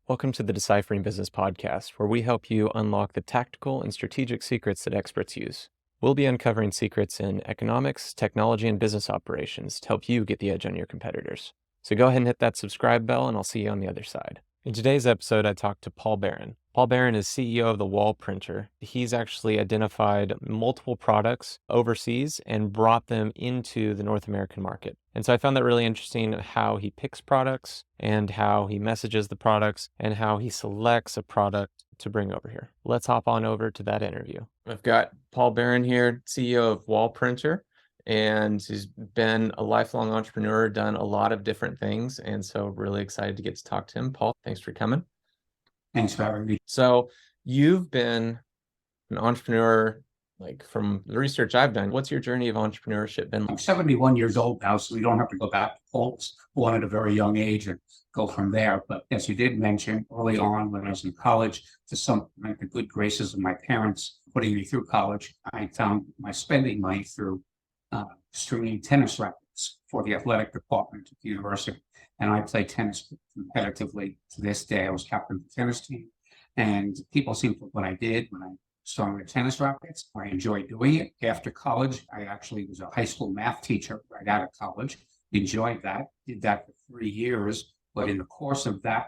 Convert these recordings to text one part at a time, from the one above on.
Welcome to the Deciphering Business Podcast, where we help you unlock the tactical and strategic secrets that experts use. We'll be uncovering secrets in economics, technology, and business operations to help you get the edge on your competitors. So go ahead and hit that subscribe bell, and I'll see you on the other side. In today's episode, I talked to Paul Barron. Paul Barron is CEO of the Wall Printer. He's actually identified multiple products overseas and brought them into the North American market. And so I found that really interesting, how he picks products and how he messages the products and how he selects a product to bring over here. Let's hop on over to that interview. I've got Paul Barron here, CEO of Wall Printer, and he's been a lifelong entrepreneur, done a lot of different things. And so really excited to get to talk to him. Paul, thanks for coming. Thanks for having me. So you've been an entrepreneur, like from the research I've done. What's your journey of entrepreneurship been like? I'm 71 years old now, so we don't have to go back to polls. Born at a very young age and go from there. But as you did mention, early on when I was in college, to some like the good graces of my parents putting me through college, I found my spending money through stringing tennis rackets for the athletic department at the university. And I played tennis competitively to this day. I was captain of the tennis team. And people seemed to what I did when I strung the tennis rackets. I enjoyed doing it. After college, I actually was a high school math teacher right out of college. Enjoyed that. Did that for 3 years. But in the course of that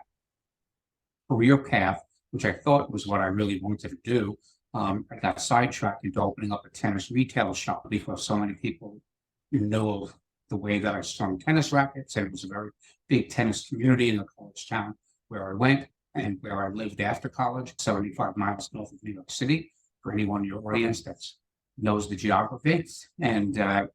career path, which I thought was what I really wanted to do, I got sidetracked into opening up a tennis retail shop because so many people know the way that I strung tennis rackets, and it was a very big tennis community in the college town where I went and where I lived after college, 75 miles north of New York City, for anyone in your audience that knows the geography. And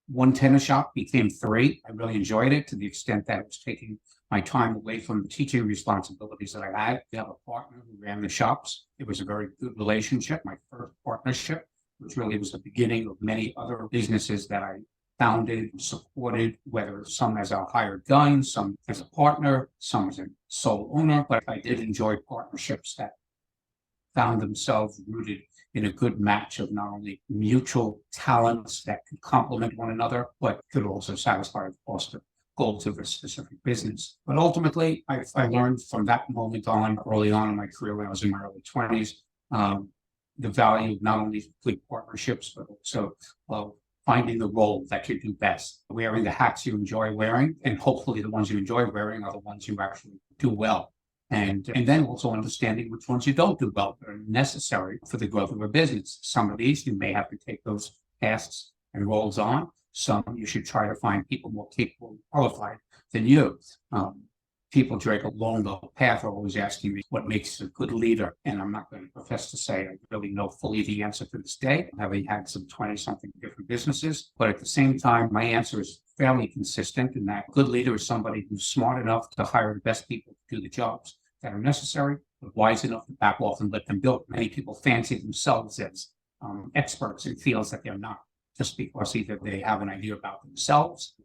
one tennis shop became 3. I really enjoyed it to the extent that it was taking my time away from the teaching responsibilities that I had. I have a partner who ran the shops. It was a very good relationship, my first partnership, which really was the beginning of many other businesses that I founded, supported, whether some as a hired gun, some as a partner, some as a sole owner. But I did enjoy partnerships that found themselves rooted in a good match of not only mutual talents that could complement one another, but could also satisfy, of course, the goals of a specific business. But ultimately, I learned from that moment on, early on in my career when I was in my early 20s, the value of not only complete partnerships, but also finding the role that you do best, wearing the hats you enjoy wearing, and hopefully the ones you enjoy wearing are the ones you actually do well. And then also understanding which ones you don't do well that are necessary for the growth of a business. Some of these you may have to take those tasks and roles on. Some you should try to find people more capable and qualified than you. People drag along the path are always asking me what makes a good leader. And I'm not going to profess to say I really know fully the answer to this day, having had some 20-something different businesses. But at the same time, my answer is fairly consistent in that a good leader is somebody who's smart enough to hire the best people to do the jobs that are necessary, but wise enough to back off and let them do it. Many people fancy themselves as experts in fields that they're not, just because either they have an idea about themselves.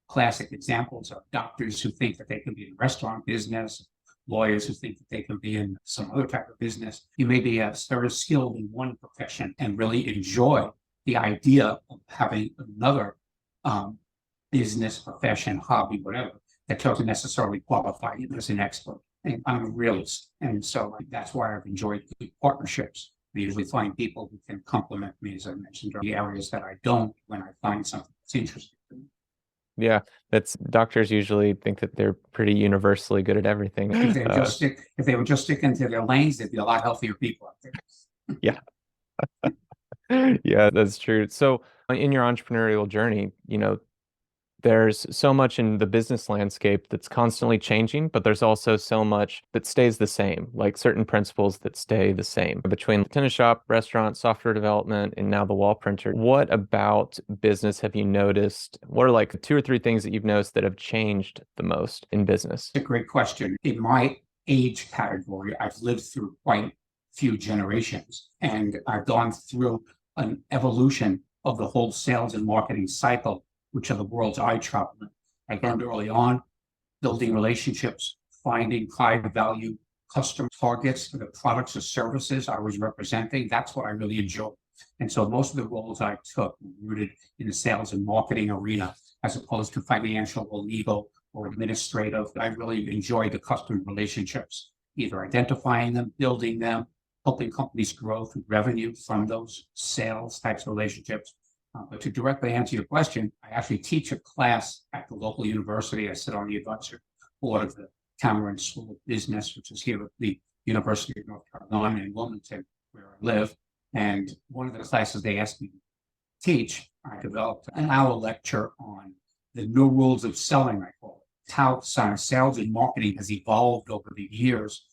Classic examples are doctors who think that they can be in the restaurant business, lawyers who think that they can be in some other type of business. You may be very skilled in one profession and really enjoy the idea of having another business, profession, hobby, whatever, that doesn't necessarily qualify you as an expert. And I'm a realist. And so that's why I've enjoyed good partnerships. I usually find people who can complement me, as I mentioned, in the areas that I don't when I find something that's interesting to me. Yeah, that's doctors usually think that they're pretty universally good at everything. If they were just sticking to their lanes, they'd be a lot healthier people out there. Yeah. Yeah, that's true. So in your entrepreneurial journey, there's so much in the business landscape that's constantly changing, but there's also so much that stays the same, like certain principles that stay the same between the tennis shop, restaurant, software development, and now the Wall Printer. What about business have you noticed? What are like 2 or 3 things that you've noticed that have changed the most in business? It's a great question. In my age category, I've lived through quite a few generations, and I've gone through an evolution of the whole sales and marketing cycle, which are the worlds I travel in. I learned early on, building relationships, finding high value customer targets for the products or services I was representing. That's what I really enjoyed. And so most of the roles I took were rooted in the sales and marketing arena, as opposed to financial or legal or administrative. I really enjoy the customer relationships, either identifying them, building them, helping companies grow through revenue from those sales types of relationships. But to directly answer your question, I actually teach a class at the local university. I sit on the advisory board of the Cameron School of Business, which is here at the University of North Carolina in Wilmington, where I live. And one of the classes they asked me to teach, I developed an hour lecture on the new rules of selling, I call it. How sales and marketing has evolved over the years.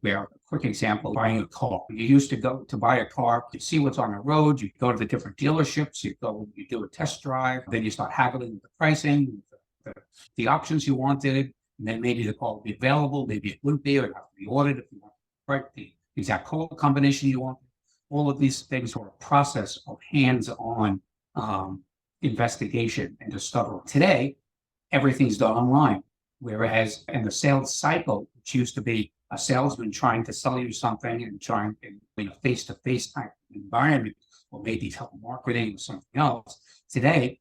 Where a quick example, buying a car. You used to go to buy a car, you see what's on the road, you go to the different dealerships, you do a test drive, then you start haggling with the pricing, the options you wanted, and then maybe the car will be available, maybe it wouldn't be, or it have to be ordered if you want the exact color combination you want. All of these things are a process of hands-on investigation and discovery. Today, everything's done online, whereas in the sales cycle, which used to be a salesman trying to sell you something and trying in a face-to-face type environment, or maybe telemarketing or something else. Today,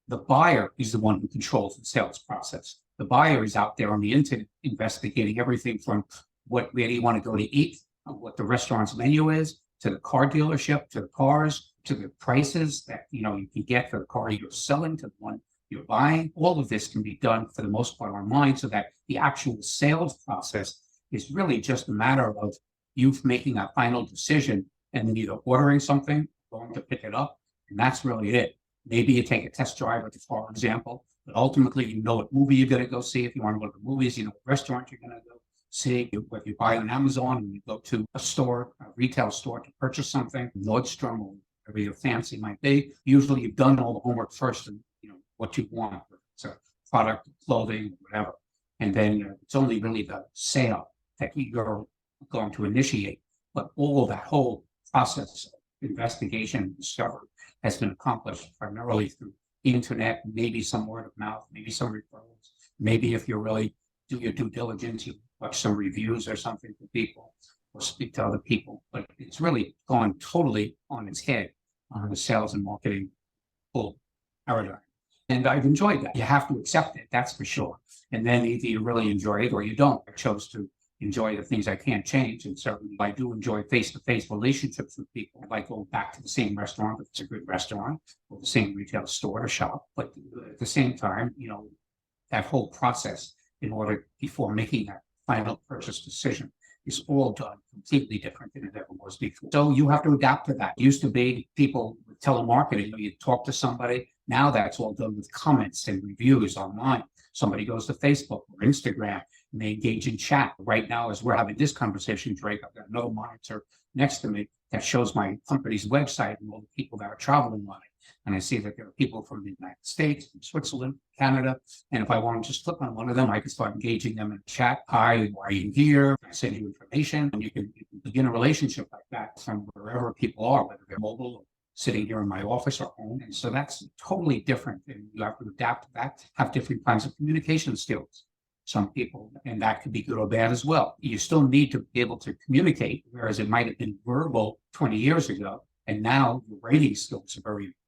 the buyer is the one who controls the sales process. The buyer is out there on the internet investigating everything from where do you want to go to eat, what the restaurant's menu is, to the car dealership, to the cars, to the prices that you can get for the car you're selling, to the one you're buying. All of this can be done for the most part online, so that the actual sales process is really just a matter of you making that final decision and then either ordering something, going to pick it up, and that's really it. Maybe you take a test drive with the car example, but ultimately you know what movie you're going to go see. If you want to go to the movies, you know what restaurant you're going to go see. Whether you buy on Amazon and you go to a store, a retail store to purchase something, Nordstrom or whatever your fancy might be, usually you've done all the homework first and what you want. It's a product, clothing, whatever. And then it's only really the sale that you're going to initiate. But all of that whole process of investigation and discovery has been accomplished primarily through the internet, maybe some word of mouth, maybe some referrals. Maybe if you really do your due diligence, you watch some reviews or something for people or speak to other people. But it's really gone totally on its head on the sales and marketing full paradigm. And I've enjoyed that. You have to accept it, that's for sure. And then either you really enjoy it or you don't. I chose to enjoy the things I can't change. And certainly I do enjoy face-to-face relationships with people. I like going back to the same restaurant if it's a good restaurant, or the same retail store or shop. But at the same time, that whole process in order before making that final purchase decision is all done completely different than it ever was before. So you have to adapt to that. It used to be people with telemarketing, you talk to somebody. Now that's all done with comments and reviews online. Somebody goes to Facebook or Instagram and they engage in chat. Right now, as we're having this conversation, Drake, I've got another monitor next to me that shows my company's website and all the people that are traveling on it. And I see that there are people from the United States, from Switzerland, Canada. And if I want to just click on one of them, I can start engaging them in chat. Hi, why are you here? I send you information. And you can begin a relationship like that from wherever people are, whether they're mobile or sitting here in my office or home. And so that's totally different. And you have to adapt to that, have different kinds of communication skills. Some people, and that could be good or bad as well. You still need to be able to communicate, whereas it might have been verbal 20 years ago. And now the writing skills are very important.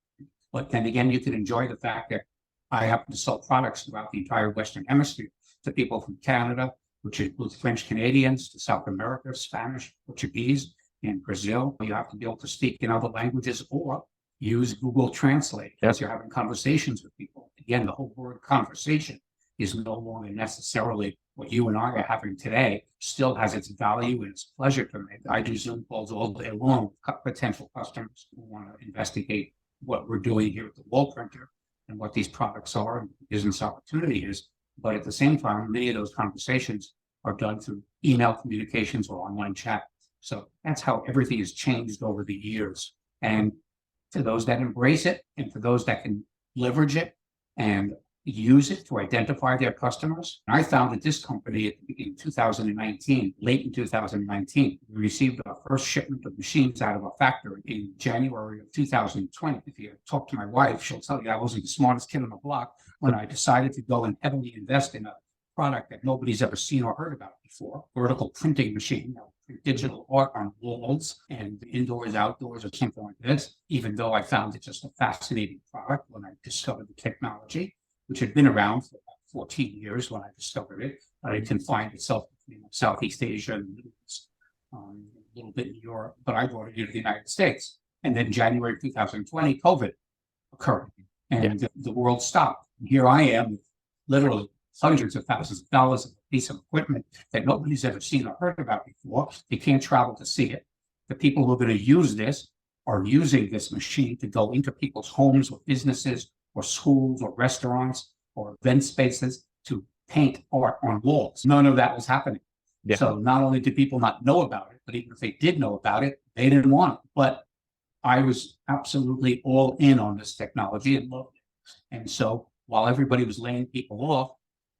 But then again, you can enjoy the fact that I happen to sell products throughout the entire Western Hemisphere to people from Canada, which includes French Canadians, to South America, Spanish, Portuguese, and Brazil. You have to be able to speak in other languages or use Google Translate as you're having conversations with people. Again, the whole word conversation is no longer necessarily what you and I are having today. Still has its value and its pleasure to me. I do Zoom calls all day long with potential customers who want to investigate what we're doing here at the wall printer and what these products are and the business opportunity is. But at the same time, many of those conversations are done through email communications or online chat. So that's how everything has changed over the years. And for those that embrace it and for those that can leverage it and use it to identify their customers. I founded this company in 2019, late in 2019. We received our first shipment of machines out of a factory in January of 2020. If you talk to my wife, she'll tell you I wasn't the smartest kid on the block when I decided to go and heavily invest in a product that nobody's ever seen or heard about before. Vertical printing machine, digital art on walls and indoors, outdoors, or something like this, even though I found it just a fascinating product when I discovered the technology, which had been around for about 14 years when I discovered it. But it confined itself to Southeast Asia and the Middle East, a little bit in Europe, but I brought it here to the United States. And then January 2020, COVID occurred and the world stopped. And here I am, with literally hundreds of thousands of dollars of a piece of equipment that nobody's ever seen or heard about before. They can't travel to see it. The people who are going to use this are using this machine to go into people's homes or businesses or schools or restaurants or event spaces to paint art on walls. None of that was happening. Yeah. So not only did people not know about it, but even if they did know about it, they didn't want it. But I was absolutely all in on this technology and loved it. And so while everybody was laying people off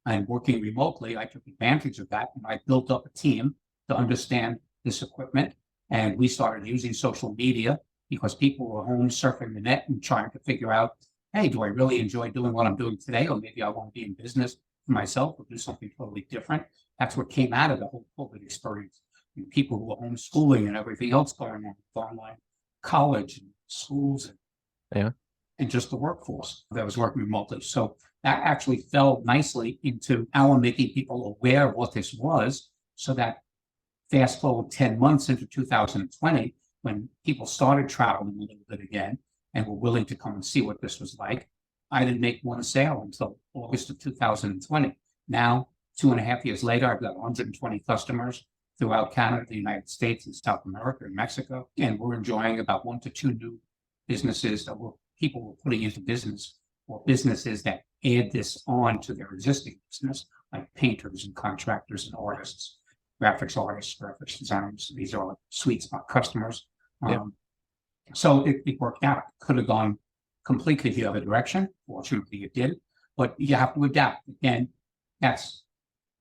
and working remotely, I took advantage of that and I built up a team to understand this equipment. And we started using social media because people were home surfing the net and trying to figure out, hey, do I really enjoy doing what I'm doing today? Or maybe I want to be in business for myself or do something totally different. That's what came out of the whole COVID experience. And people who were homeschooling and everything else going on with online college and schools and just the workforce that was working remotely. So that actually fell nicely into our making people aware of what this was, so that fast forward 10 months into 2020, when people started traveling a little bit again and were willing to come and see what this was like, I didn't make one sale until August of 2020. Now, 2.5 years later, I've got 120 customers throughout Canada, the United States, and South America, and Mexico. And we're enjoying about 1 to 2 new businesses that people were putting into business, or businesses that add this on to their existing business, like painters and contractors and artists, graphics artists, graphics designers. These are sweet spot customers. So it worked out. Could have gone completely the other direction. Fortunately, it did. But you have to adapt. Again, that's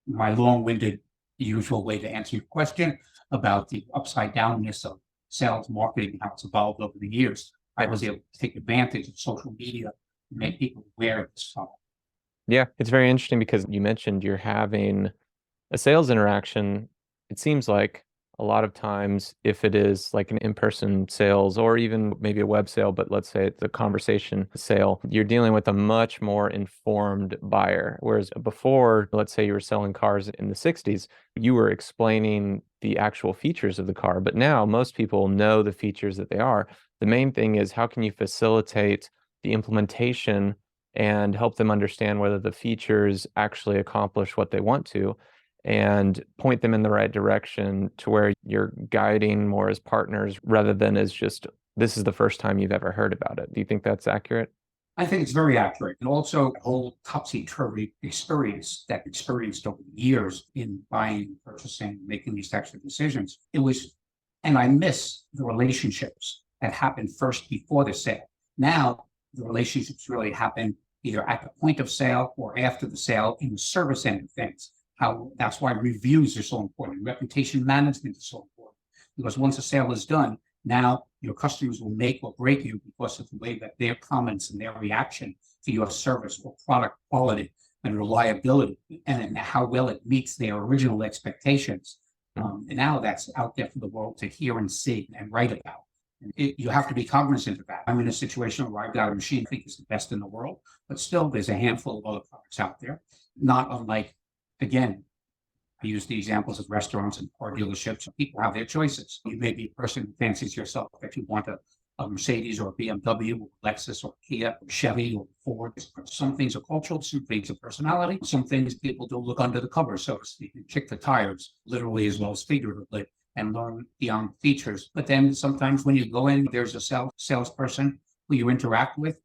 my long-winded usual way to answer your question about the upside downness of sales marketing and how it's evolved over the years. I was able to take advantage of social media and make people aware of this stuff. Yeah, it's very interesting because you mentioned you're having a sales interaction. It seems like a lot of times, if it is like an in-person sales or even maybe a web sale, but let's say it's a conversation sale, you're dealing with a much more informed buyer. Whereas before, let's say you were selling cars in the 60s, you were explaining the actual features of the car. But now most people know the features that they are. The main thing is, how can you facilitate the implementation and help them understand whether the features actually accomplish what they want to, and point them in the right direction to where you're guiding more as partners rather than as just, this is the first time you've ever heard about it. Do you think that's accurate? I think it's very accurate. And also the whole topsy-turvy experience that experienced over the years in buying, purchasing, making these types of decisions. And I miss the relationships that happened first before the sale. Now, the relationships really happen either at the point of sale or after the sale in the service end of things. That's why reviews are so important. Reputation management is so important, because once a sale is done, now your customers will make or break you because of the way that their comments and their reaction to your service or product quality and reliability, and how well it meets their original expectations. And now that's out there for the world to hear and see and write about. You have to be cognizant of that. I'm in a situation where I've got a machine I think is the best in the world, but still there's a handful of other products out there, not unlike, again, I use the examples of restaurants and car dealerships. People have their choices. You may be a person who fancies yourself that you want a Mercedes or a BMW or Lexus or Kia or Chevy or Ford. Some things are cultural, some things are personality. Some things people do look under the cover, so to speak, and kick the tires, literally as well as figuratively, and learn beyond features. But then sometimes when you go in, there's a salesperson who you interact with,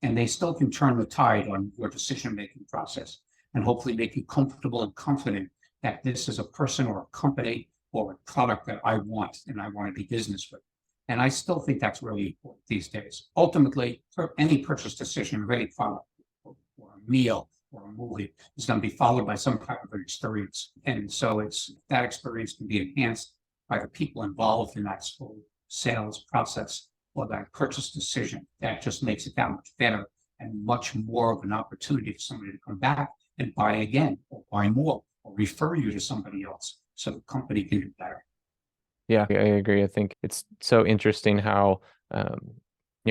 and they still can turn the tide on your decision-making process and hopefully make you comfortable and confident that this is a person or a company or a product that I want and I want to do business with. And I still think that's really important these days. Ultimately, for any purchase decision of any product or a meal or a movie is going to be followed by some type of experience. And so that experience can be enhanced by the people involved in that whole sales process or that purchase decision. That just makes it that much better and much more of an opportunity for somebody to come back and buy again or buy more or refer you to somebody else so the company can do better. Yeah, I agree. I think it's so interesting how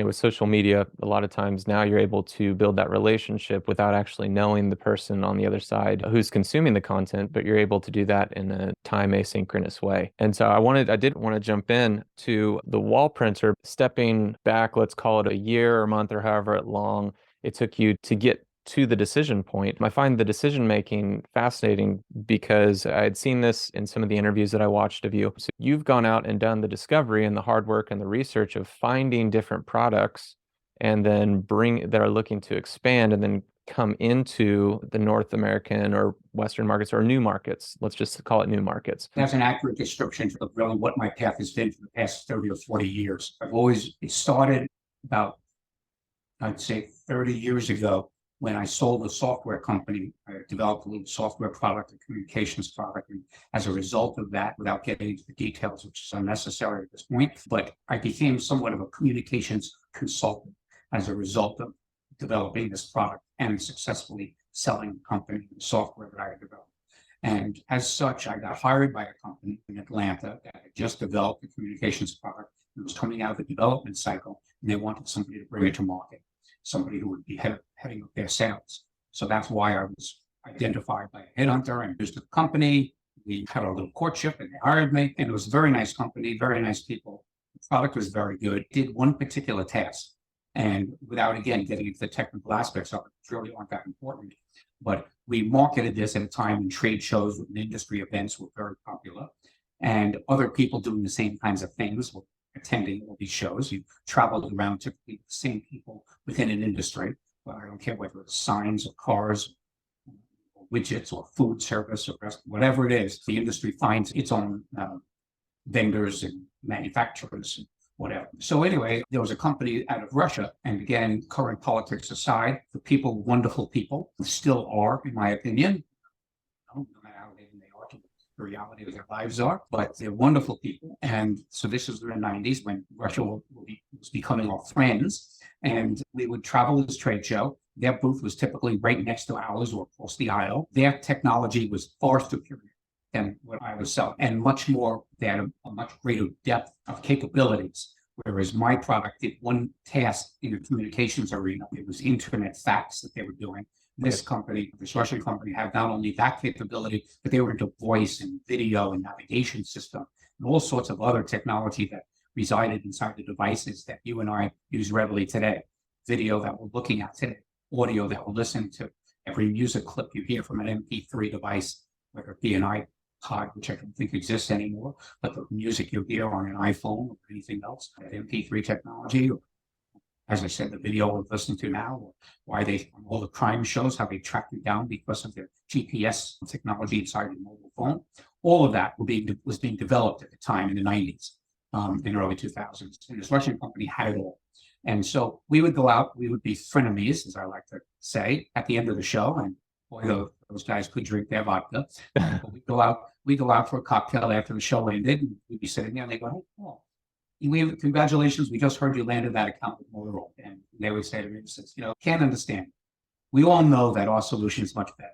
with social media, a lot of times now you're able to build that relationship without actually knowing the person on the other side who's consuming the content, but you're able to do that in a time asynchronous way. And so I did want to jump in to the wall printer, stepping back, let's call it a year or month or however long it took you to get to the decision point. I find the decision making fascinating because I had seen this in some of the interviews that I watched of you. So you've gone out and done the discovery and the hard work and the research of finding different products and then that are looking to expand and then come into the North American or Western markets or new markets. Let's just call it new markets. That's an accurate description of really what my path has been for the past 30 or 40 years. It started about, I'd say 30 years ago, when I sold a software company. I developed a little software product, a communications product. And as a result of that, without getting into the details, which is unnecessary at this point, but I became somewhat of a communications consultant as a result of developing this product and successfully selling the company the software that I had developed. And as such, I got hired by a company in Atlanta that had just developed a communications product. It was coming out of the development cycle, and they wanted somebody to bring it to market, somebody who would be heading up their sales. So that's why I was identified by a headhunter and used the company. We had a little courtship and they hired me. And it was a very nice company, very nice people. The product was very good. Did one particular task. And without, again, getting into the technical aspects of it, which really aren't that important. But we marketed this at a time when trade shows and industry events were very popular. And other people doing the same kinds of things were attending all these shows. You traveled around typically the same people within an industry. Well, I don't care whether it's signs or cars, or widgets or food service or whatever it is. The industry finds its own vendors and manufacturers and whatever. So anyway, there was a company out of Russia, and again, current politics aside, the people, wonderful people, still are, in my opinion. No matter how they are to the reality of their lives are, but they're wonderful people. And so this is the 90s when Russia was becoming our friends, and we would travel to this trade show. Their booth was typically right next to ours or across the aisle. Their technology was far superior than what I was selling, and much more, they had a much greater depth of capabilities. Whereas my product did one task in the communications arena. It was internet fax that they were doing. This company, this Russian company, had not only that capability, but they were into voice and video and navigation system and all sorts of other technology that resided inside the devices that you and I use readily today. Video that we're looking at today, audio that we're listening to, every music clip you hear from an MP3 device, whether it be an iPod, which I don't think exists anymore, but the music you hear on an iPhone or anything else, that MP3 technology, or, as I said, the video we're listening to now, or why they, on all the crime shows, how they track you down because of their GPS technology inside your mobile phone. All of that was being developed at the time in the 90s, in the early 2000s. And this Russian company had it all. And so we would go out, we would be frenemies, as I like to say, at the end of the show. And boy, those guys could drink their vodka. But we go out for a cocktail after the show ended, and we'd be sitting there and they go, "Hey, Paul, congratulations, we just heard you landed that account with Motorola." And they would say to me, "Can't understand. We all know that our solution is much better.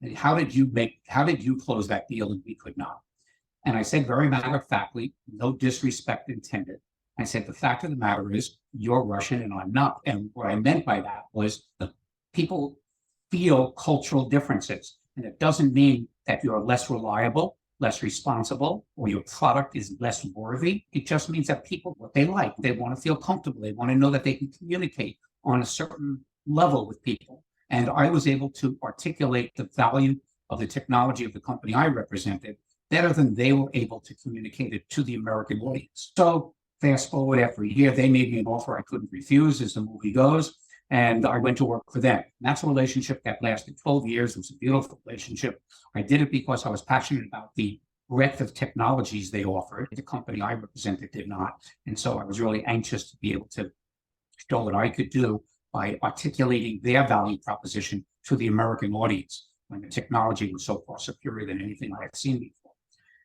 And how did you close that deal and we could not?" And I said, very matter-of-factly, no disrespect intended, I said, the fact of the matter is you're Russian and I'm not. And what I meant by that was the people feel cultural differences. And it doesn't mean that you're less reliable, less responsible, or your product is less worthy. It just means that people, what they like, they want to feel comfortable. They want to know that they can communicate on a certain level with people. And I was able to articulate the value of the technology of the company I represented better than they were able to communicate it to the American audience. So fast forward after a year, they made me an offer I couldn't refuse, as the movie goes. And I went to work for them. And that's a relationship that lasted 12 years. It was a beautiful relationship. I did it because I was passionate about the breadth of technologies they offered. The company I represented did not. And so I was really anxious to be able to show what I could do by articulating their value proposition to the American audience when the technology was so far superior than anything I had seen before.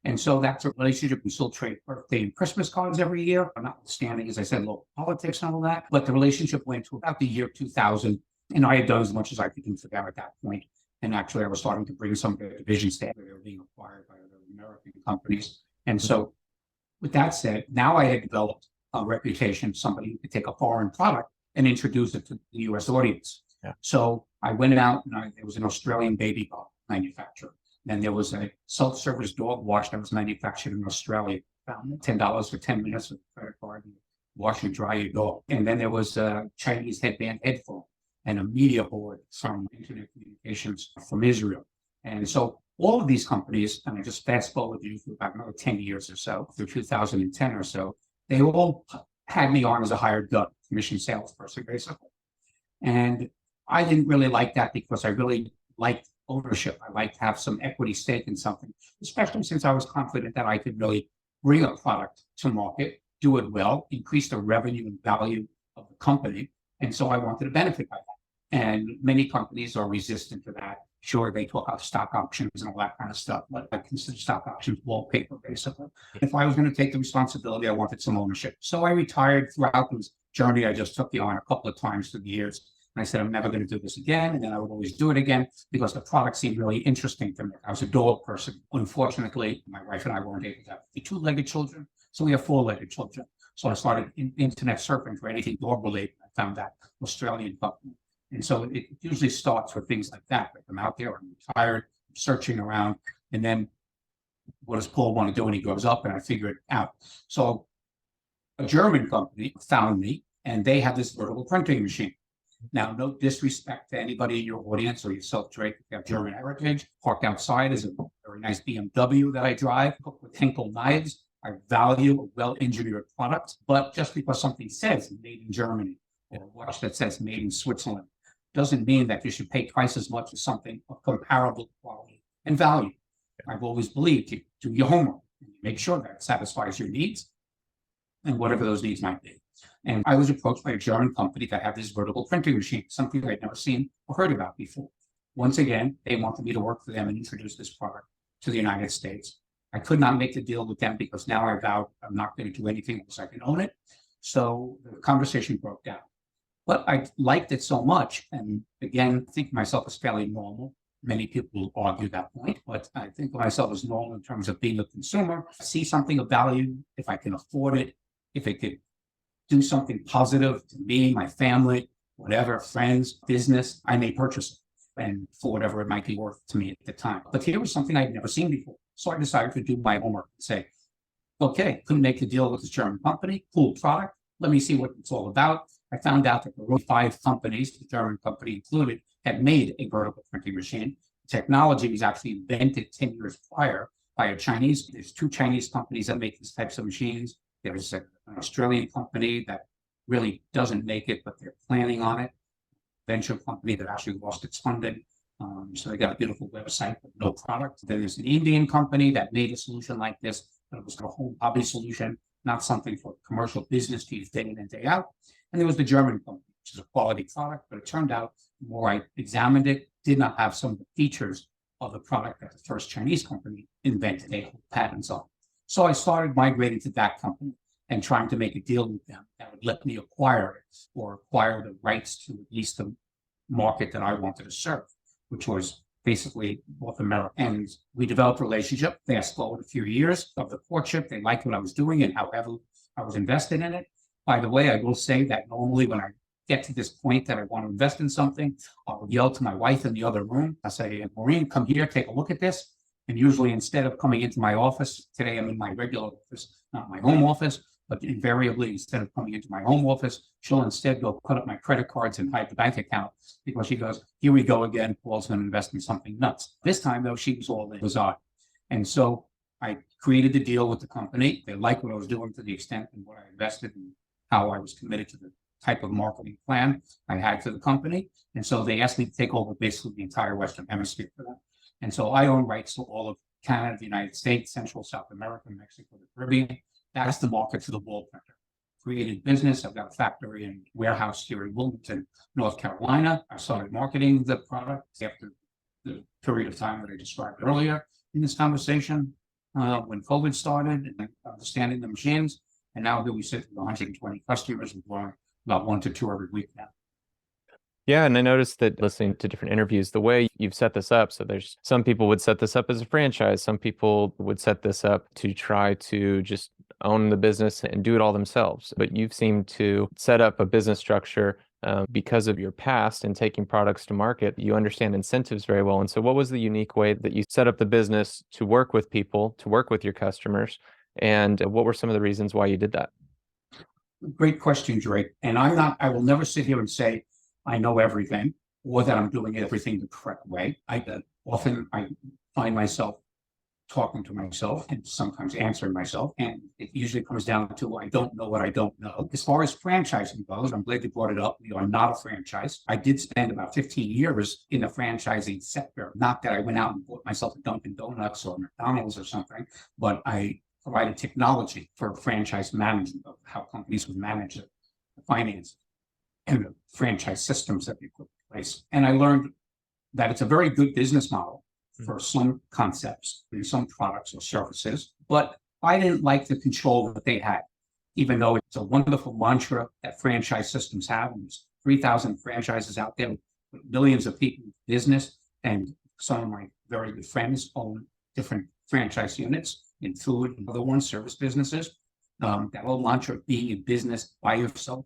And so that's a relationship. We still trade birthday and Christmas cards every year, notwithstanding, as I said, local politics and all that. But the relationship went to about the year 2000, and I had done as much as I could do for them at that point. And actually, I was starting to bring some of their divisions that they were being acquired by other American companies. And so with that said, now I had developed reputation, somebody who could take a foreign product and introduce it to the US audience. Yeah. So I went out and there was an Australian baby bottle manufacturer. Then there was a self-service dog wash that was manufactured in Australia. Found $10 for 10 minutes with a credit card and wash and dry your dog. And then there was a Chinese headband headphone and a media board from internet communications from Israel. And so all of these companies, and I just fast forward you for about another 10 years or so, through 2010 or so, they all had me on as a hired gun, commission salesperson, basically. And I didn't really like that because I really liked ownership. I liked to have some equity stake in something, especially since I was confident that I could really bring a product to market, do it well, increase the revenue and value of the company. And so I wanted to benefit by that. And many companies are resistant to that. Sure, they talk about stock options and all that kind of stuff, but I consider stock options wallpaper, basically. If I was going to take the responsibility, I wanted some ownership. So I retired throughout this journey. I just took the on a couple of times through the years. And I said, I'm never going to do this again. And then I would always do it again because the product seemed really interesting to me. I was a dog person. Unfortunately, my wife and I weren't able to have the two-legged children. So we have four-legged children. So I started internet surfing for anything dog related. I found that Australian company. And so it usually starts with things like that. Like I'm out there, I'm retired, I'm searching around, and then what does Paul want to do when he grows up? And I figure it out. So a German company found me, and they had this vertical printing machine. Now, no disrespect to anybody in your audience or yourself, Drake, if you have German heritage. Parked outside is a very nice BMW that I drive, cooked with Henkel knives. I value a well-engineered product, but just because something says made in Germany or a watch that says made in Switzerland doesn't mean that you should pay twice as much as something of comparable quality and value. I've always believed you do your homework and make sure that it satisfies your needs and whatever those needs might be. And I was approached by a German company that had this vertical printing machine, something I'd never seen or heard about before. Once again, they wanted me to work for them and introduce this product to the United States. I could not make the deal with them because now I vowed I'm not going to do anything unless I can own it. So the conversation broke down. But I liked it so much, and again, I think of myself as fairly normal. Many people will argue that point, but I think of myself as normal in terms of being a consumer. I see something of value, if I can afford it, if it could do something positive to me, my family, whatever, friends, business, I may purchase it, and for whatever it might be worth to me at the time. But here was something I'd never seen before. So I decided to do my homework and say, okay, couldn't make the deal with this German company, cool product. Let me see what it's all about. I found out that there were 5 companies, the German company included, had made a vertical printing machine. The technology was actually invented 10 years prior by a Chinese. There's 2 Chinese companies that make these types of machines. There's an Australian company that really doesn't make it, but they're planning on it. Venture company that actually lost its funding. So they got a beautiful website, but no product. Then there's an Indian company that made a solution like this, but it was a home hobby solution, not something for commercial business to use day in and day out. And there was the German company, which is a quality product, but it turned out the more I examined it, did not have some of the features of the product that the first Chinese company invented. They had patents on. So I started migrating to that company and trying to make a deal with them that would let me acquire it or acquire the rights to at least the market that I wanted to serve, which was basically North America. And we developed a relationship. Fast forward a few years of the courtship. They liked what I was doing and however I was invested in it. By the way, I will say that normally when I get to this point that I want to invest in something, I'll yell to my wife in the other room. I say, Maureen, come here, take a look at this. And usually instead of coming into my office, today I'm in my regular office, not my home office, but invariably instead of coming into my home office, she'll instead go put up my credit cards and hide the bank account because she goes, here we go again, Paul's going to invest in something nuts. This time though, she was all in, bizarre. And so I created the deal with the company. They liked what I was doing to the extent and what I invested and how I was committed to the type of marketing plan I had for the company. And so they asked me to take over basically the entire Western Hemisphere for them. And so I own rights to all of Canada, the United States, Central, South America, Mexico, the Caribbean. That's the market for the ball printer. Created business. I've got a factory and warehouse here in Wilmington, North Carolina. I started marketing the product after the period of time that I described earlier in this conversation when COVID started and understanding the machines. And now here we sit with 120 customers and growing about 1 to 2 every week now. Yeah, and I noticed that listening to different interviews, the way you've set this up, so there's some people would set this up as a franchise, some people would set this up to try to just own the business and do it all themselves. But you've seemed to set up a business structure because of your past and taking products to market. You understand incentives very well. And so what was the unique way that you set up the business to work with people, to work with your customers? And what were some of the reasons why you did that? Great question, Drake. And I will never sit here and say I know everything or that I'm doing everything the correct way. Often I find myself talking to myself and sometimes answering myself. And it usually comes down to I don't know what I don't know. As far as franchising goes, I'm glad you brought it up. We are not a franchise. I did spend about 15 years in the franchising sector. Not that I went out and bought myself a Dunkin' Donuts or McDonald's or something, but I provided technology for franchise management of how companies would manage the finance and the franchise systems that they put in place. And I learned that it's a very good business model for some concepts and some products or services, but I didn't like the control that they had, even though it's a wonderful mantra that franchise systems have. And there's 3,000 franchises out there with millions of people in business, and some of my very good friends own different franchise units in food and other ones, service businesses. That whole mantra of being in business by yourself,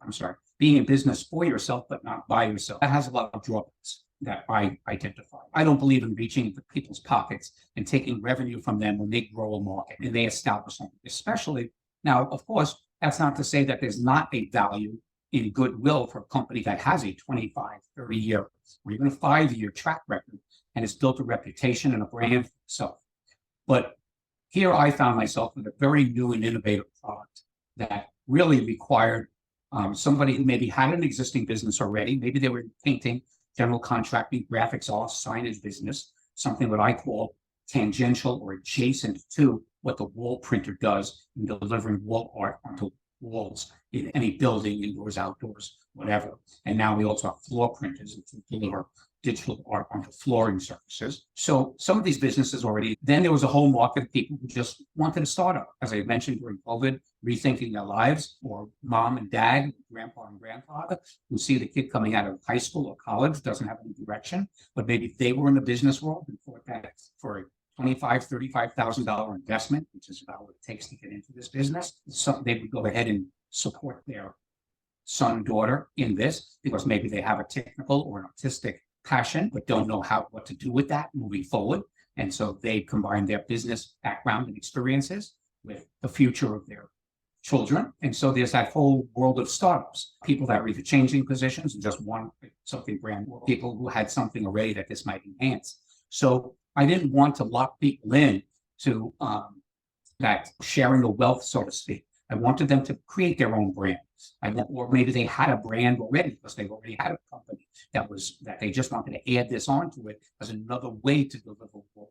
being in business for yourself, but not by yourself, that has a lot of drawbacks that I identify. I don't believe in reaching into people's pockets and taking revenue from them when they grow a market and they establish something, especially now, of course, that's not to say that there's not a value in goodwill for a company that has a 25, 30 year, or even a 5-year track record and has built a reputation and a brand for itself. But here I found myself with a very new and innovative product that really required somebody who maybe had an existing business already. Maybe they were painting, general contracting, graphics, all signage business, something that I call tangential or adjacent to what the wall printer does in delivering wall art onto walls in any building, indoors, outdoors, whatever. And now we also have floor printers that deliver digital art onto flooring surfaces. So some of these businesses already, then there was a whole market of people who just wanted to start up, as I mentioned during COVID, rethinking their lives, or mom and dad, grandpa and grandfather, who see the kid coming out of high school or college, doesn't have any direction, but maybe they were in the business world and thought that for a $25,000, $35,000 investment, which is about what it takes to get into this business, so they would go ahead and support their son, daughter in this, because maybe they have a technical or an artistic passion, but don't know what to do with that moving forward. And so they combine their business background and experiences with the future of their children. And so there's that whole world of startups, people that are either changing positions and just want something brand new, people who had something already that this might enhance. So I didn't want to lock people in to that sharing the wealth, so to speak. I wanted them to create their own brand. Or maybe they had a brand already because they already had a company that they just wanted to add this onto it as another way to deliver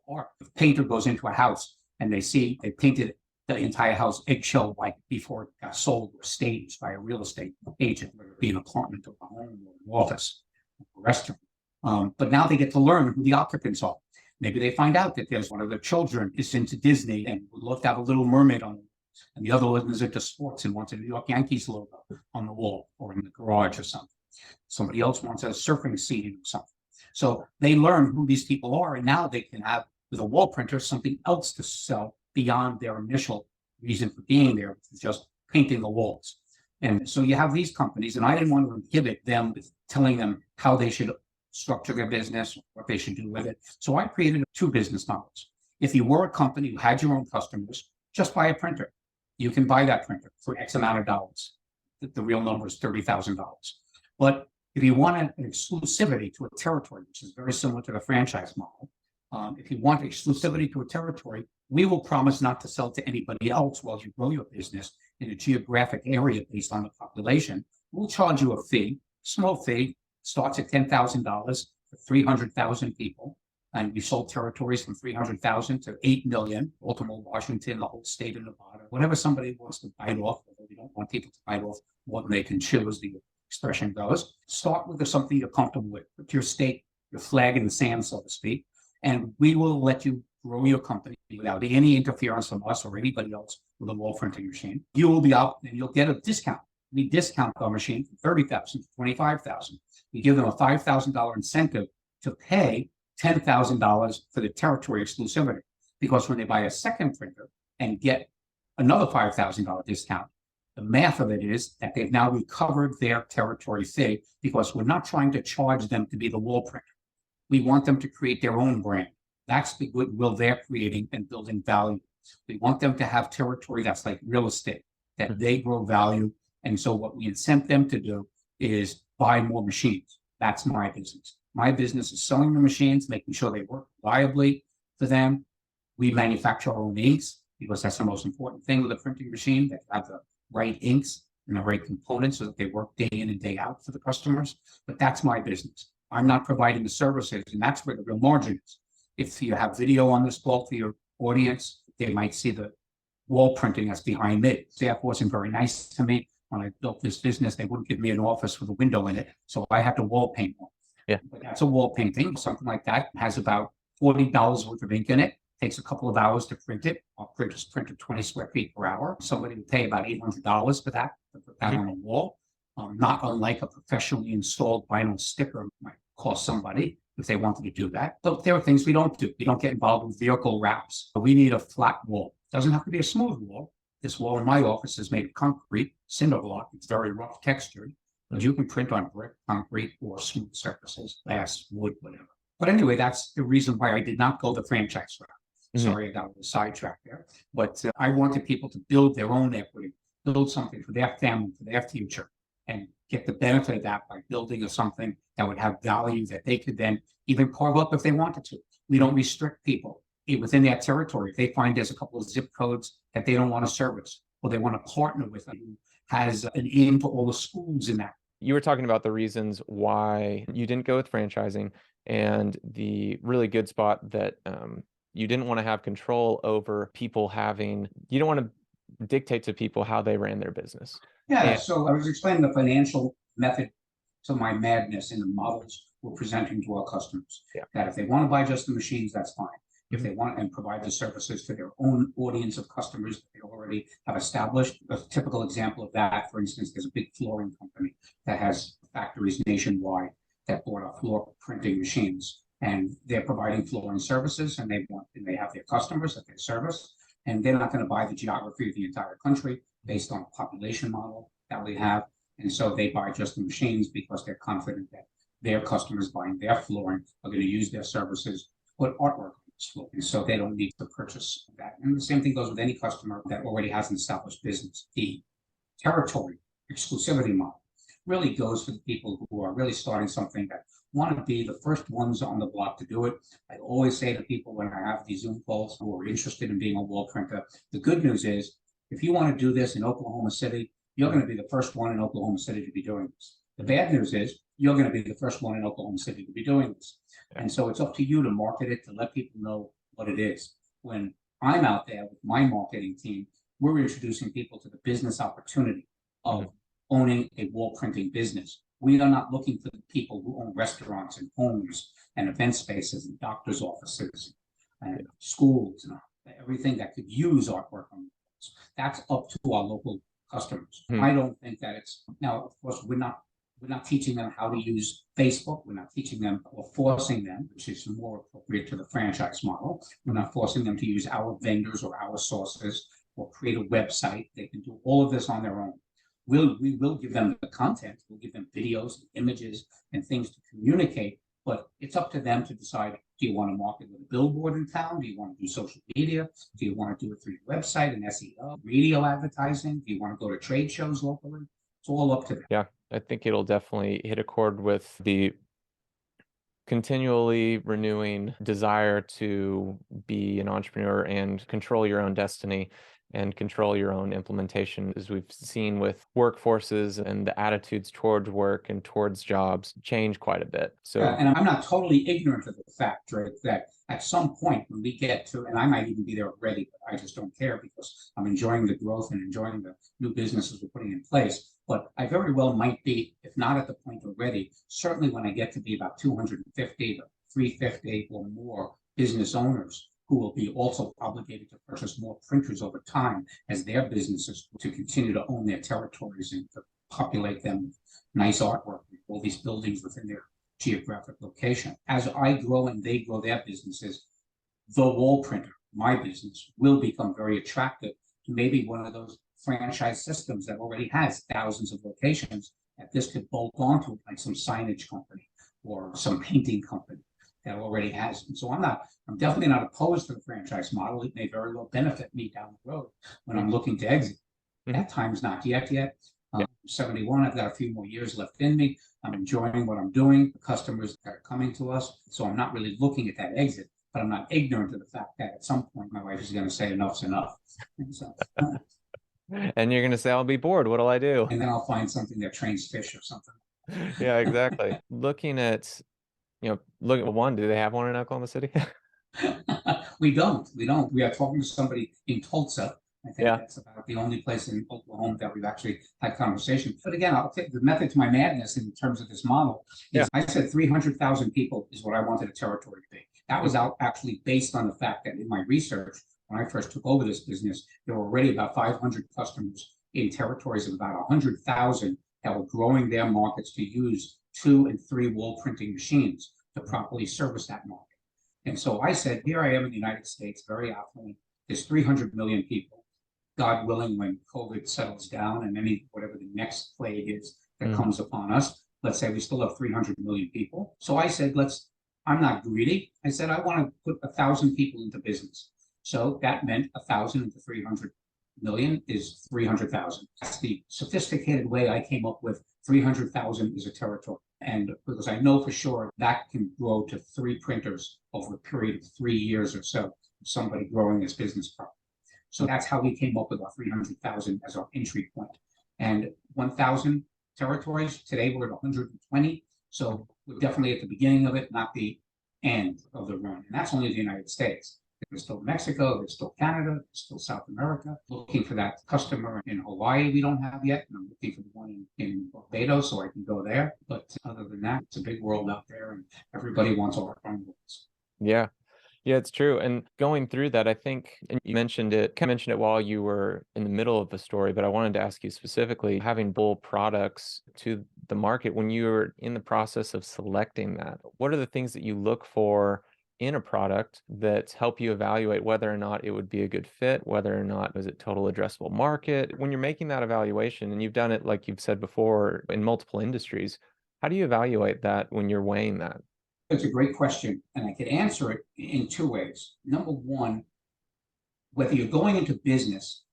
art. If a painter goes into a house and they painted the entire house eggshell white before it got sold or staged by a real estate agent, whether it be an apartment or a home or an office or a restaurant. But now they get to learn who the occupants are. Maybe they find out that there's one of their children is into Disney and would love to have a Little Mermaid on it. And the other one is into sports and wants a New York Yankees logo on the wall or in the garage or something. Somebody else wants a surfing scene or something. So they learn who these people are, and now they can have, with a wall printer, something else to sell beyond their initial reason for being there, which is just painting the walls. And so you have these companies, and I didn't want to inhibit them with telling them how they should structure their business, what they should do with it. So I created 2 business models. If you were a company who had your own customers, just buy a printer. You can buy that printer for X amount of dollars. The real number is $30,000. But if you want an exclusivity to a territory, which is very similar to the franchise model, if you want exclusivity to a territory, we will promise not to sell to anybody else while you grow your business in a geographic area based on the population. We'll charge you a fee, small fee, starts at $10,000 for 300,000 people. And we sold territories from 300,000 to 8 million, Baltimore, Washington, the whole state of Nevada, whatever somebody wants to bite off. We don't want people to bite off more than they can chew, as the expression goes. Start with something you're comfortable with. Put your state, your flag in the sand, so to speak, and we will let you grow your company without any interference from us or anybody else with a wall printing machine. You will be out and you'll get a discount. We discount our machine from 30,000 to 25,000. We give them a $5,000 incentive to pay $10,000 for the territory exclusivity, because when they buy a second printer and get another $5,000 discount. The math of it is that they've now recovered their territory fee because we're not trying to charge them to be the wall printer. We want them to create their own brand. That's the goodwill they're creating and building value. We want them to have territory that's like real estate, that they grow value. And so what we incent them to do is buy more machines. That's my business. My business is selling the machines, making sure they work reliably for them. We manufacture our own inks because that's the most important thing with a printing machine, that have the right inks and the right components so that they work day in and day out for the customers. But that's my business. I'm not providing the services, and that's where the real margin is. If you have video on this call for your audience, they might see the wall printing that's behind me. Staff wasn't very nice to me. When I built this business, they wouldn't give me an office with a window in it. So I had to wall paint one. Yeah. But that's a wall painting. Something like that has about $40 worth of ink in it. Takes a couple of hours to print it. Our printers print at 20 square feet per hour. Somebody would pay about $800 for that, to put that on a wall. Not unlike a professionally installed vinyl sticker might cost somebody if they wanted to do that. But there are things we don't do. We don't get involved with vehicle wraps. We need a flat wall. It doesn't have to be a smooth wall. This wall in my office is made of concrete, cinder block. It's very rough textured, but you can print on brick, concrete, or smooth surfaces, glass, wood, whatever. But anyway, that's the reason why I did not go the franchise route. Sorry, I got a little sidetracked there. But I wanted people to build their own equity, build something for their family, for their future, and get the benefit of that by building something that would have value that they could then even carve up if they wanted to. We don't restrict people within their territory. If they find there's a couple of zip codes that they don't want to service, or they want to partner with who has an in for all the schools in that. You were talking about the reasons why you didn't go with franchising, and the really good spot that you didn't want to have control over people having, you don't want to dictate to people how they ran their business. Yeah, so I was explaining the financial method to my madness in the models we're presenting to our customers. Yeah. That if they want to buy just the machines, that's fine. If they want and provide the services for their own audience of customers that they already have established. A typical example of that, for instance, there's a big flooring company that has factories nationwide that bought our floor printing machines. And they're providing flooring services, and they have their customers that they service, and they're not going to buy the geography of the entire country based on a population model that we have. And so they buy just the machines because they're confident that their customers buying their flooring are going to use their services to put artwork on this floor. And so they don't need to purchase that. And the same thing goes with any customer that already has an established business. The territory exclusivity model really goes for the people who are really starting something that want to be the first ones on the block to do it. I always say to people when I have these Zoom calls who are interested in being a wall printer, the good news is, if you want to do this in Oklahoma City, you're going to be the first one in Oklahoma City to be doing this. The bad news is, you're going to be the first one in Oklahoma City to be doing this. And so it's up to you to market it, to let people know what it is. When I'm out there with my marketing team, we're introducing people to the business opportunity of owning a wall printing business. We are not looking for the people who own restaurants and homes and event spaces and doctors' offices and schools and everything that could use artwork on walls. That's up to our local customers. I don't think that it's, now, of course, we're not teaching them how to use Facebook. We're not teaching them or forcing them, which is more appropriate to the franchise model. We're not forcing them to use our vendors or our sources or create a website. They can do all of this on their own. We will give them the content. We'll give them videos, images, and things to communicate, but it's up to them to decide, do you want to market with a billboard in town? Do you want to do social media? Do you want to do it through your website and SEO, radio advertising? Do you want to go to trade shows locally? It's all up to them. Yeah, I think it'll definitely hit a chord with the continually renewing desire to be an entrepreneur and control your own destiny and control your own implementation, as we've seen with workforces and the attitudes towards work and towards jobs change quite a bit. So, yeah, and I'm not totally ignorant of the fact, Drake, that at some point when we get to, and I might even be there already, but I just don't care because I'm enjoying the growth and enjoying the new businesses we're putting in place. But I very well might be, if not at the point already, certainly when I get to be about 250 to 350 or more business owners who will be also obligated to purchase more printers over time as their businesses to continue to own their territories and to populate them with nice artwork, all these buildings within their geographic location. As I grow and they grow their businesses, the wall printer, my business, will become very attractive to maybe one of those franchise systems that already has thousands of locations that this could bolt onto, like some signage company or some painting company that already has. And so I'm definitely not opposed to the franchise model. It may very well benefit me down the road when I'm looking to exit. That time's not yet. Yeah. 71, I've got a few more years left in me. I'm enjoying what I'm doing. The customers are coming to us. So I'm not really looking at that exit, but I'm not ignorant of the fact that at some point my wife is going to say enough's enough. And so, And you're going to say, I'll be bored. What'll I do? and then I'll find something that trains fish or something. Yeah, exactly. Looking at, look at one, do they have one in Oklahoma City? We don't. We are talking to somebody in Tulsa. I think Yeah. that's about the only place in Oklahoma that we've actually had conversation. But again, I'll take the method to my madness in terms of this model. Yeah. I said 300,000 people is what I wanted a territory to be. That was actually based on the fact that in my research, when I first took over this business, there were already about 500 customers in territories of about 100,000 that were growing their markets to use 2 and 3 wall printing machines to properly service that market. And so I said, here I am in the United States, very affluent. There's 300 million people. God willing, when COVID settles down and whatever the next plague is that comes upon us, let's say we still have 300 million people. So I said, I'm not greedy. I said, I want to put 1,000 people into business. So that meant 1,000 into 300 million is 300,000. That's the sophisticated way I came up with 300,000 is a territory. And because I know for sure that can grow to 3 printers over a period of 3 years or so, somebody growing this business properly. So that's how we came up with our 300,000 as our entry point. And 1,000 territories, today we're at 120. So we're definitely at the beginning of it, not the end of the run. And that's only the United States. There's still Mexico, there's still Canada, there's still South America. Looking for that customer in Hawaii we don't have yet. And I'm looking for the one in Barbados so I can go there. But other than that, it's a big world out there and everybody wants all our phone worlds. Yeah. Yeah, it's true. And going through that, I think, and you mentioned it while you were in the middle of the story, but I wanted to ask you specifically, having bull products to the market, when you're in the process of selecting that, what are the things that you look for in a product that help you evaluate whether or not it would be a good fit, whether or not is it total addressable market? When you're making that evaluation, and you've done it, like you've said before, in multiple industries, how do you evaluate that when you're weighing that? It's a great question, and I could answer it in 2 ways. Number one, whether you're going into business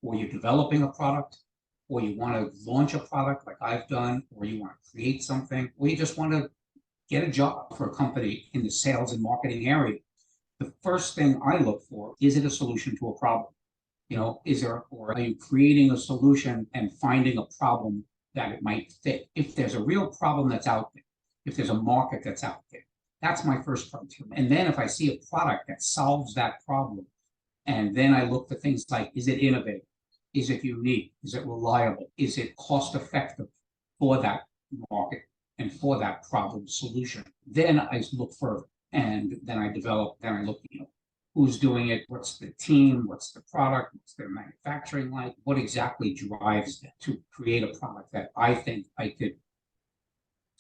or you're developing a product or you want to launch a product like I've done, or you want to create something, or you just want to get a job for a company in the sales and marketing area, the first thing I look for, is it a solution to a problem? Or are you creating a solution and finding a problem that it might fit? If there's a real problem that's out there, if there's a market that's out there, that's my first criteria. And then if I see a product that solves that problem, and then I look for things like, is it innovative? Is it unique? Is it reliable? Is it cost effective for that market and for that problem solution? Then I look further, and then I look, who's doing it? What's the team? What's the product? What's their manufacturing like? What exactly drives them to create a product that I think I could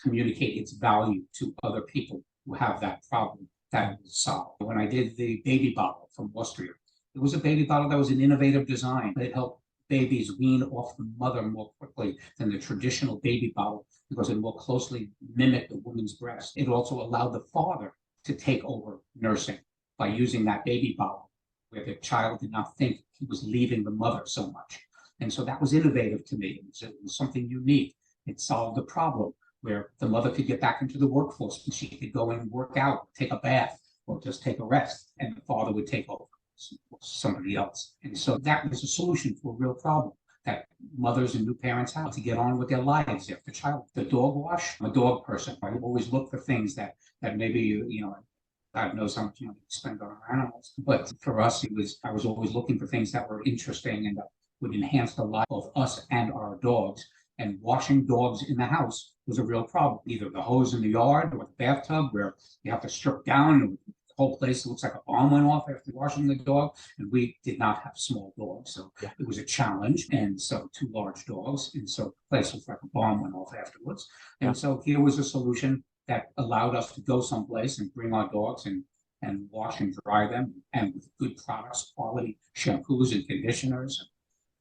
communicate its value to other people who have that problem that was solved. When I did the baby bottle from Austria, it was a baby bottle that was an innovative design. It helped babies wean off the mother more quickly than the traditional baby bottle because it more closely mimicked the woman's breast. It also allowed the father to take over nursing by using that baby bottle, where the child did not think he was leaving the mother so much. And so that was innovative to me. It was something unique. It solved the problem where the mother could get back into the workforce and she could go and work out, take a bath, or just take a rest, and the father would take over somebody else. And so that was a solution to a real problem that mothers and new parents have to get on with their lives after child. The dog wash, I'm a dog person. I always look for things that maybe, God knows how much money we spend on our animals. But for us, I was always looking for things that were interesting and that would enhance the life of us and our dogs. And washing dogs in the house was a real problem. Either the hose in the yard or the bathtub where you have to strip down and the whole place looks like a bomb went off after washing the dog. And we did not have small dogs. So it was a challenge. And so 2 large dogs. And so the place was like a bomb went off afterwards. And so here was a solution that allowed us to go someplace and bring our dogs and and wash and dry them, and with good products, quality shampoos and conditioners,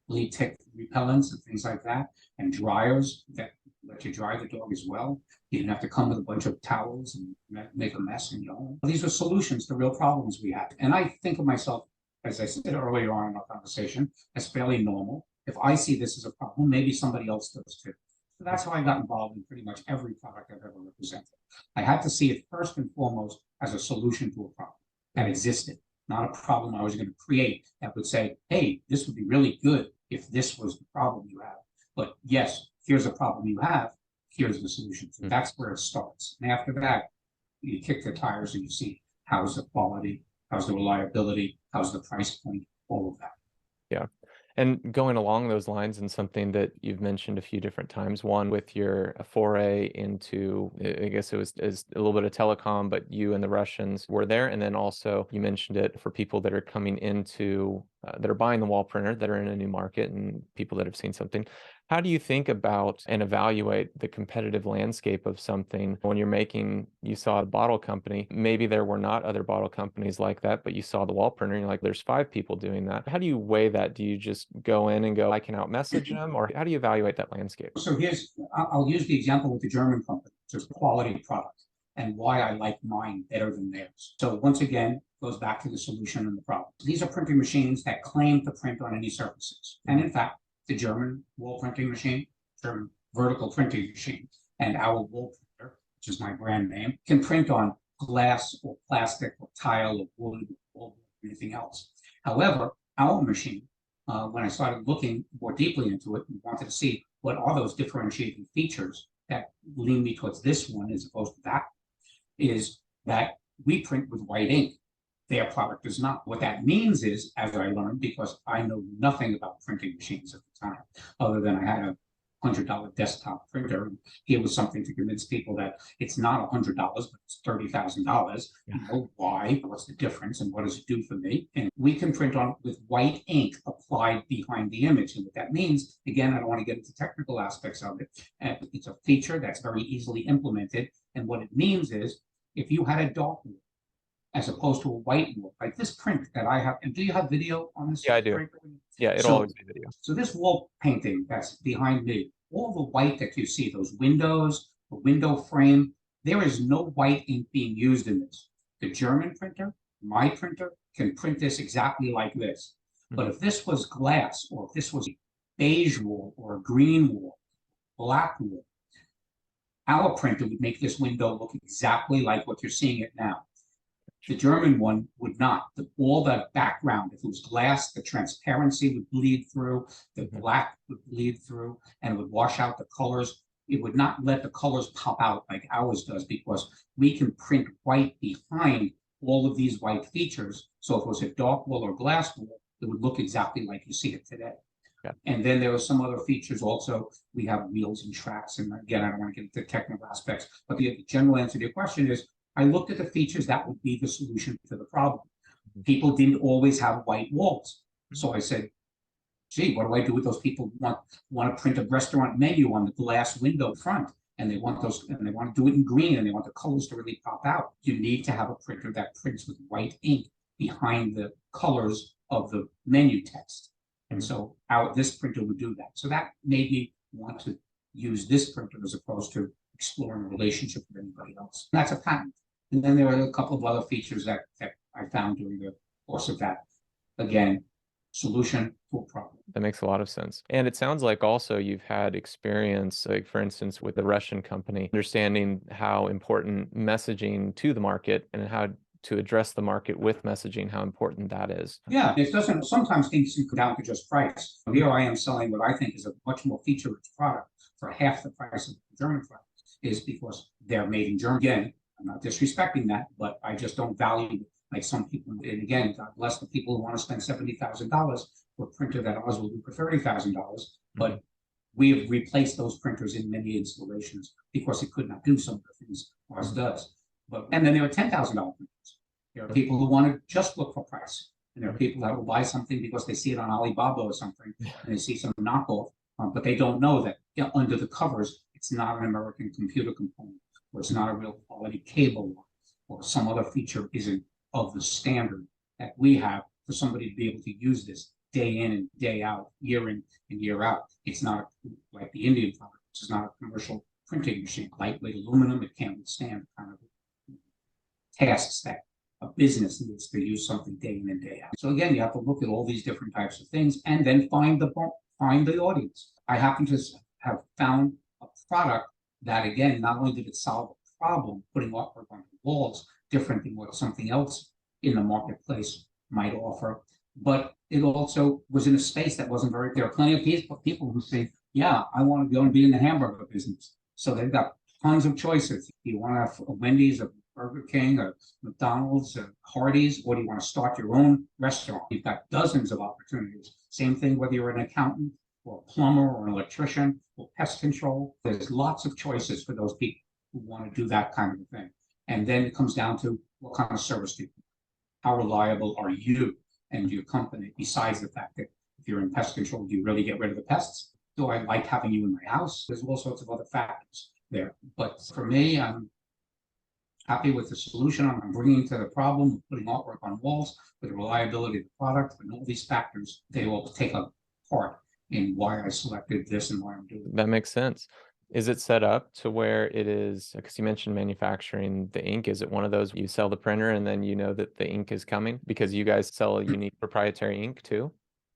flea tick repellents and things like that, and dryers that let you dry the dog as well. You didn't have to come with a bunch of towels and make a mess in your home. These were solutions to real problems we had. And I think of myself, as I said earlier on in our conversation, as fairly normal. If I see this as a problem, maybe somebody else does too. So that's how I got involved in pretty much every product I've ever represented. I had to see it first and foremost as a solution to a problem that existed, not a problem I was going to create that would say, hey, this would be really good if this was the problem you have. But yes, here's a problem you have, here's the solution. So that's where it starts. And after that, you kick the tires and you see how's the quality, how's the reliability, how's the price point, all of that. Yeah. And going along those lines, and something that you've mentioned a few different times, one with your foray into, I guess it was a little bit of telecom, but you and the Russians were there. And then also you mentioned it for people that are coming into, that are buying the wall printer, that are in a new market, and people that have seen something. How do you think about and evaluate the competitive landscape of something when you're making, you saw a bottle company, maybe there were not other bottle companies like that, but you saw the wall printer and you're like, there's 5 people doing that. How do you weigh that? Do you just go in and go, I can out message them? Or how do you evaluate that landscape? So I'll use the example with the German company, just quality product, and why I like mine better than theirs. So once again, goes back to the solution and the problem. These are printing machines that claim to print on any surfaces. And in fact, the German wall printing machine, German vertical printing machine, and our wall printer, which is my brand name, can print on glass or plastic or tile or wood or anything else. However, our machine, when I started looking more deeply into it and wanted to see what are those differentiating features that lean me towards this one as opposed to that, is that we print with white ink. Their product does not. What that means is, as I learned, because I know nothing about printing machines at the time, other than I had a $100 desktop printer, and here was something to convince people that it's not $100, but it's $30,000. You know why? What's the difference, and what does it do for me? And we can print on with white ink applied behind the image, and what that means, again, I don't want to get into technical aspects of it. It's a feature that's very easily implemented, and what it means is, if you had a dark wall as opposed to a white wall, like this print that I have. And do you have video on this? Yeah, I do. Yeah, it'll always be video. So this wall painting that's behind me, all the white that you see, those windows, the window frame, there is no white ink being used in this. The German printer, my printer, can print this exactly like this. But if this was glass, or if this was a beige wall or a green wall, black wall, our printer would make this window look exactly like what you're seeing it now. The German one would not. All the background, if it was glass, the transparency would bleed through, the black would bleed through, and it would wash out the colors. It would not let the colors pop out like ours does, because we can print white behind all of these white features. So if it was a dark wall or glass wall, it would look exactly like you see it today. Yeah. And then there are some other features also. We have wheels and tracks. And again, I don't want to get into technical aspects, but the general answer to your question is, I looked at the features that would be the solution to the problem. People didn't always have white walls. So I said, gee, what do I do with those people who want to print a restaurant menu on the glass window front? And they want those, and they want to do it in green, and they want the colors to really pop out. You need to have a printer that prints with white ink behind the colors of the menu text. And so this printer would do that. So that made me want to use this printer as opposed to exploring a relationship with anybody else. And that's a patent. And then there are a couple of other features that I found during the course of that. Again, solution to a problem. That makes a lot of sense. And it sounds like also you've had experience, like for instance, with the Russian company, understanding how important messaging to the market and how to address the market with messaging, how important that is. Yeah, it doesn't, sometimes things can come down to just price. Here I am selling what I think is a much more feature-rich product for half the price of the German product, is because they're made in Germany. Again, I'm not disrespecting that, but I just don't value it like some people. And again, God bless the people who want to spend $70,000 for a printer that ours will do for $30,000. But we have replaced those printers in many installations because it could not do some of the things ours does. And then there are $10,000 printers. There are people who want to just look for price. And there are people that will buy something because they see it on Alibaba or something, and they see some knockoff, but they don't know that under the covers, it's not an American computer component, or it's not a real quality cable, or some other feature isn't of the standard that we have for somebody to be able to use this day in and day out, year in and year out. It's not like the Indian product, which is not a commercial printing machine. Lightweight aluminum, it can't withstand kind of tasks that a business needs to use something day in and day out. So again, you have to look at all these different types of things and then find the audience. I happen to have found a product that, again, not only did it solve a problem, putting artwork on the walls different than what something else in the marketplace might offer, but it also was in a space that wasn't very. There are plenty of people who say, "Yeah, I want to go and be in the hamburger business." So they've got tons of choices. You want to have a Wendy's, a Burger King, a McDonald's, a Hardee's, or do you want to start your own restaurant? You've got dozens of opportunities. Same thing whether you're an accountant or a plumber or an electrician or pest control. There's lots of choices for those people who want to do that kind of thing. And then it comes down to what kind of service do you provide? How reliable are you and your company, besides the fact that if you're in pest control, do you really get rid of the pests? Do I like having you in my house? There's all sorts of other factors there. But for me, I'm happy with the solution I'm bringing to the problem of putting artwork on walls, with the reliability of the product, and all these factors, they all take a part in why I selected this and why I'm doing it. That makes sense. Is it set up to where it is, because you mentioned manufacturing the ink, is it one of those you sell the printer and then you know that the ink is coming because you guys sell a unique proprietary ink too?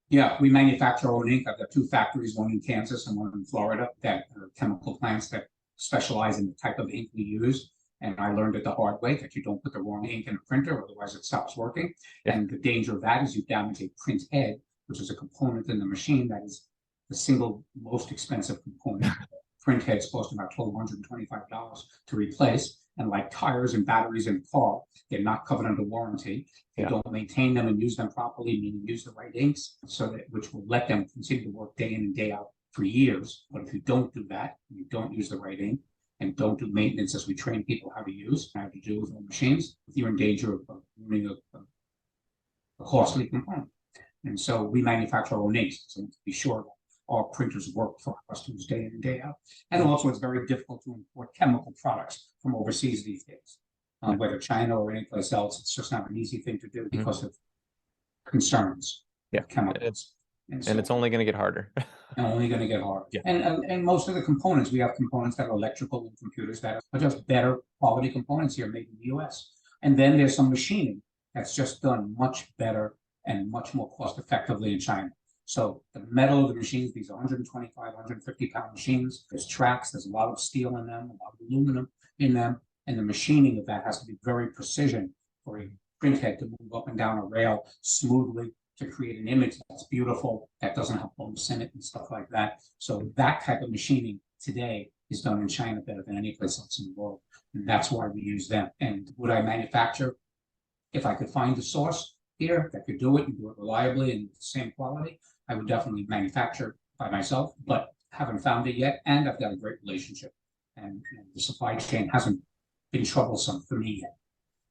Yeah, we manufacture our own ink. I've got two factories, one in Kansas and one in Florida, that are chemical plants that specialize in the type of ink we use. And I learned it the hard way that you don't put the wrong ink in a printer, otherwise it stops working. Yeah. And the danger of that is you damage a print head, which is a component in the machine that is the single most expensive component. Print heads cost about $1,225 to replace. And like tires and batteries in a car, they're not covered under warranty. If you don't maintain them and use them properly, meaning use the right inks, so that which will let them continue to work day in and day out for years. But if you don't do that, you don't use the right ink, and don't do maintenance as we train people how to use, how to do with our machines, you're in danger of ruining a costly component. And so we manufacture our own inks, so to be sure our printers work for our customers day in and day out. And also it's very difficult to import chemical products from overseas these days. Whether China or anyplace else, it's just not an easy thing to do because of concerns with chemicals. And it's only going to get harder. And only going to get harder. Yeah. And most of the components, we have components that are electrical in computers that are just better quality components here made in the US. And then there's some machining that's just done much better and much more cost effectively in China. So the metal of the machines, these are 125, 150 pound machines. There's tracks, there's a lot of steel in them, a lot of aluminum in them. And the machining of that has to be very precision for a print head to move up and down a rail smoothly, to create an image that's beautiful, that doesn't have bumps in it and stuff like that. So that type of machining today is done in China better than any place else in the world. And that's why we use them. And would I manufacture, if I could find a source here that could do it and do it reliably and with the same quality, I would definitely manufacture by myself, but haven't found it yet. And I've got a great relationship. And the supply chain hasn't been troublesome for me yet.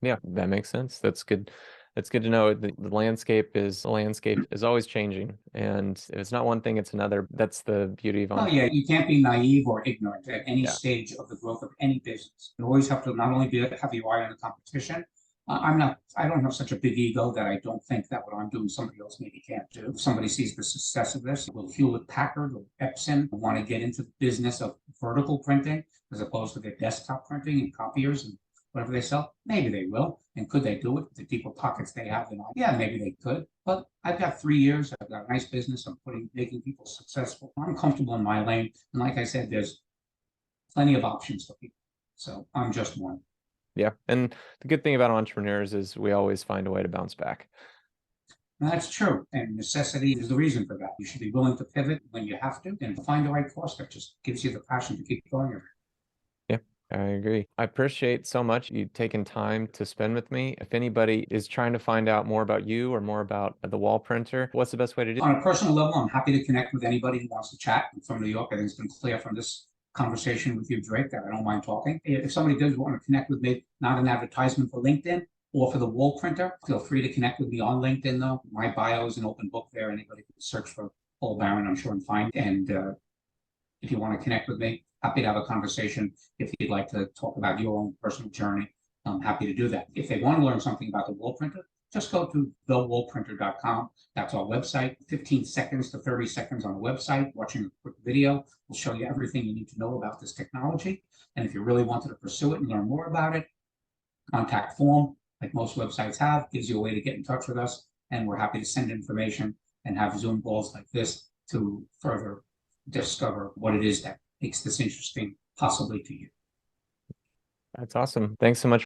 Yeah, that makes sense. That's good. That's good to know. The landscape is always changing, and if it's not one thing, it's another. That's the beauty of. Oh yeah, you can't be naive or ignorant at any stage of the growth of any business. You always have to not only have your eye on the competition. I don't have such a big ego that I don't think that what I'm doing somebody else maybe can't do. If somebody sees the success of this, will Hewlett-Packard or Epson want to get into the business of vertical printing as opposed to their desktop printing and copiers and whatever they sell? Maybe they will. And could they do it with the deeper pockets they have? Yeah, maybe they could. But I've got 3 years. I've got a nice business. I'm making people successful. I'm comfortable in my lane. And like I said, there's plenty of options for people. So I'm just one. Yeah. And the good thing about entrepreneurs is we always find a way to bounce back. That's true. And necessity is the reason for that. You should be willing to pivot when you have to and find the right course that just gives you the passion to keep going. I agree. I appreciate so much you taking time to spend with me. If anybody is trying to find out more about you or more about the wall printer, what's the best way to do it? On a personal level, I'm happy to connect with anybody who wants to chat. I'm from New York. I think it's been clear from this conversation with you, Drake, that I don't mind talking. If somebody does want to connect with me, not an advertisement for LinkedIn or for the wall printer, feel free to connect with me on LinkedIn, though. My bio is an open book there. Anybody can search for Paul Barron, I'm sure, and find. And if you want to connect with me, happy to have a conversation if you'd like to talk about your own personal journey I'm happy to do that. If they want to learn something about the wool printer, just go to thewoolprinter.com. That's our website. 15 seconds to 30 seconds on the website. Watching a quick video will show you everything you need to know about this technology. And if you really wanted to pursue it and learn more about it, contact form, like most websites have, gives you a way to get in touch with us. And we're happy to send information and have Zoom calls like this to further discover what it is that makes this interesting, possibly to you. That's awesome. Thanks so much.